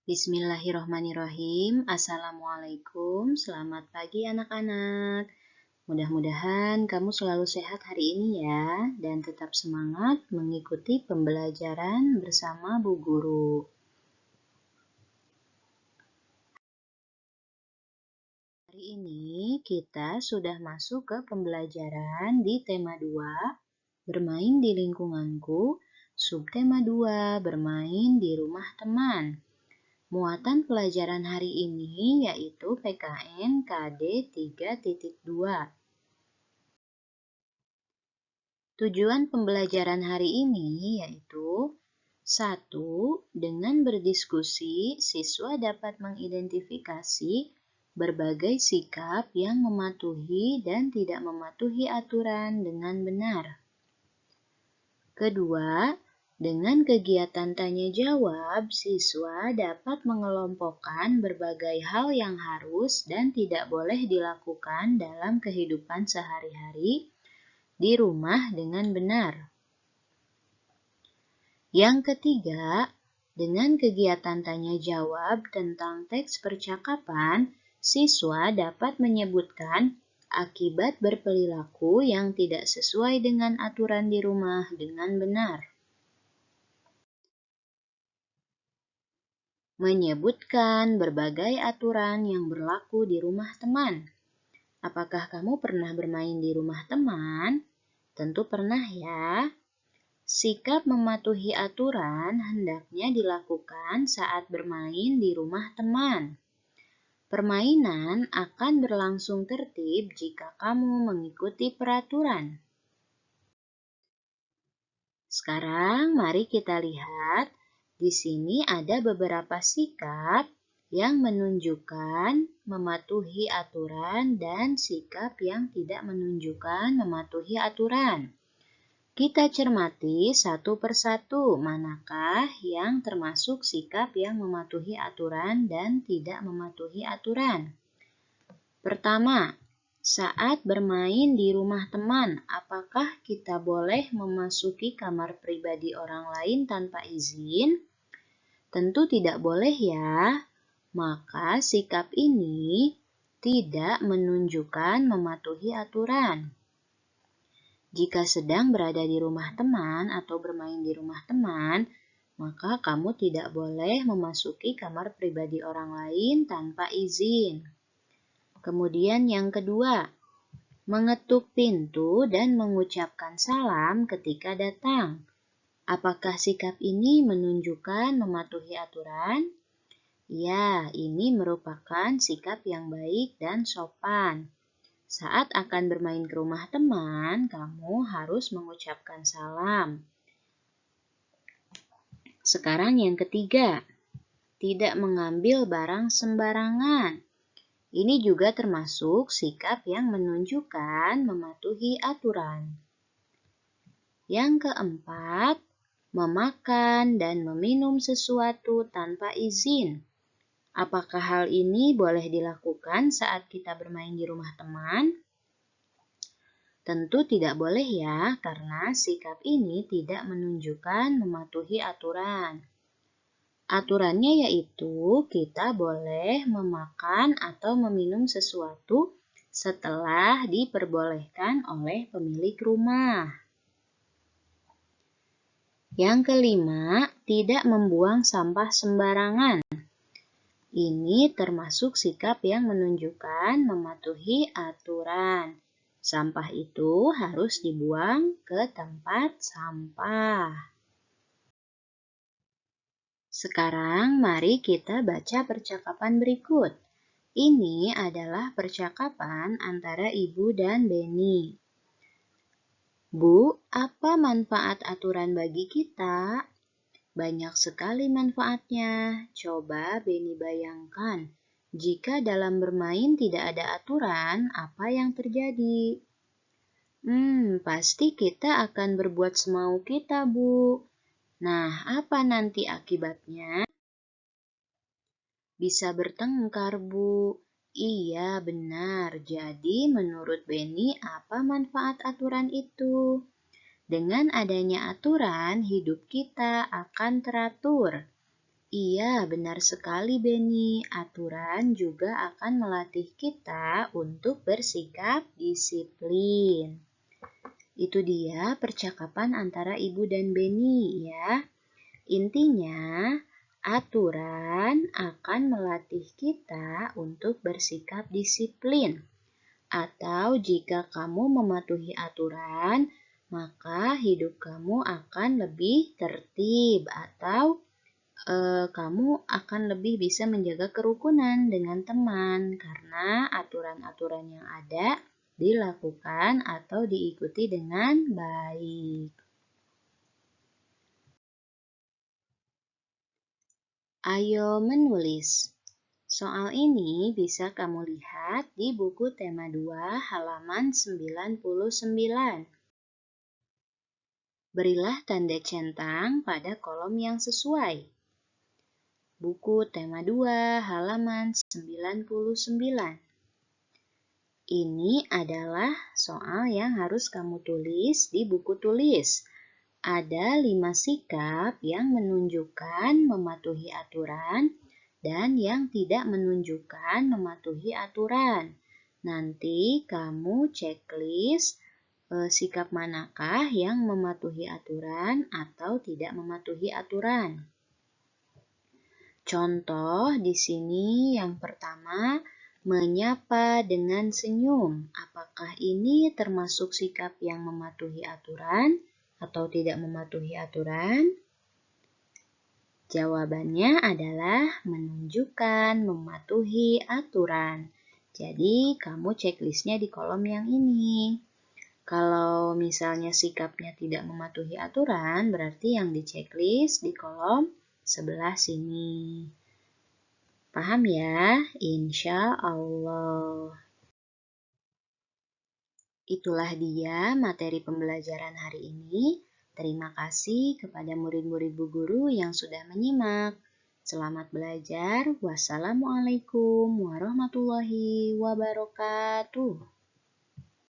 Bismillahirrohmanirrohim. Assalamualaikum, selamat pagi anak-anak. Mudah-mudahan kamu selalu sehat hari ini ya, dan tetap semangat mengikuti pembelajaran bersama Bu Guru. Hari ini kita sudah masuk ke pembelajaran di tema 2, bermain di lingkunganku, subtema 2, bermain di rumah teman. Muatan pelajaran hari ini yaitu PKN KD 3.2. Tujuan pembelajaran hari ini yaitu 1. Dengan berdiskusi, siswa dapat mengidentifikasi berbagai sikap yang mematuhi dan tidak mematuhi aturan dengan benar. Kedua, dengan kegiatan tanya jawab, siswa dapat mengelompokkan berbagai hal yang harus dan tidak boleh dilakukan dalam kehidupan sehari-hari di rumah dengan benar. Yang ketiga, dengan kegiatan tanya jawab tentang teks percakapan, siswa dapat menyebutkan akibat berperilaku yang tidak sesuai dengan aturan di rumah dengan benar. Menyebutkan berbagai aturan yang berlaku di rumah teman. Apakah kamu pernah bermain di rumah teman? Tentu pernah ya. Sikap mematuhi aturan hendaknya dilakukan saat bermain di rumah teman. Permainan akan berlangsung tertib jika kamu mengikuti peraturan. Sekarang mari kita lihat. Di sini ada beberapa sikap yang menunjukkan mematuhi aturan dan sikap yang tidak menunjukkan mematuhi aturan. Kita cermati satu persatu manakah yang termasuk sikap yang mematuhi aturan dan tidak mematuhi aturan. Pertama, saat bermain di rumah teman, apakah kita boleh memasuki kamar pribadi orang lain tanpa izin? Tentu tidak boleh ya, maka sikap ini tidak menunjukkan mematuhi aturan. Jika sedang berada di rumah teman atau bermain di rumah teman, maka kamu tidak boleh memasuki kamar pribadi orang lain tanpa izin. Kemudian yang kedua, mengetuk pintu dan mengucapkan salam ketika datang. Apakah sikap ini menunjukkan mematuhi aturan? Ya, ini merupakan sikap yang baik dan sopan. Saat akan bermain ke rumah teman, kamu harus mengucapkan salam. Sekarang yang ketiga, tidak mengambil barang sembarangan. Ini juga termasuk sikap yang menunjukkan mematuhi aturan. Yang keempat, memakan dan meminum sesuatu tanpa izin. Apakah hal ini boleh dilakukan saat kita bermain di rumah teman? Tentu tidak boleh ya, karena sikap ini tidak menunjukkan mematuhi aturan. Aturannya yaitu kita boleh memakan atau meminum sesuatu setelah diperbolehkan oleh pemilik rumah. Yang kelima, tidak membuang sampah sembarangan. Ini termasuk sikap yang menunjukkan mematuhi aturan. Sampah itu harus dibuang ke tempat sampah. Sekarang mari kita baca percakapan berikut. Ini adalah percakapan antara Ibu dan Beni. Bu, apa manfaat aturan bagi kita? Banyak sekali manfaatnya. Coba Beni bayangkan, jika dalam bermain tidak ada aturan, apa yang terjadi? Pasti kita akan berbuat semau kita, Bu. Nah, apa nanti akibatnya? Bisa bertengkar, Bu. Iya, benar. Jadi, menurut Beni, apa manfaat aturan itu? Dengan adanya aturan, hidup kita akan teratur. Iya, benar sekali, Beni. Aturan juga akan melatih kita untuk bersikap disiplin. Itu dia percakapan antara Ibu dan Beni, ya. Intinya, aturan akan melatih kita untuk bersikap disiplin. Atau jika kamu mematuhi aturan, maka hidup kamu akan lebih tertib atau kamu akan lebih bisa menjaga kerukunan dengan teman karena aturan-aturan yang ada dilakukan atau diikuti dengan baik. Ayo menulis. Soal ini bisa kamu lihat di buku tema 2 halaman 99. Berilah tanda centang pada kolom yang sesuai. Buku tema 2 halaman 99. Ini adalah soal yang harus kamu tulis di buku tulis. Ada 5 sikap yang menunjukkan mematuhi aturan dan yang tidak menunjukkan mematuhi aturan. Nanti kamu checklist sikap manakah yang mematuhi aturan atau tidak mematuhi aturan. Contoh di sini yang pertama, menyapa dengan senyum. Apakah ini termasuk sikap yang mematuhi aturan atau tidak mematuhi aturan? Jawabannya adalah menunjukkan mematuhi aturan. Jadi, kamu checklistnya di kolom yang ini. Kalau misalnya sikapnya tidak mematuhi aturan, berarti yang di checklist di kolom sebelah sini. Paham ya? Insya Allah. Itulah dia materi pembelajaran hari ini. Terima kasih kepada murid-murid Bu Guru yang sudah menyimak. Selamat belajar. Wassalamualaikum warahmatullahi wabarakatuh.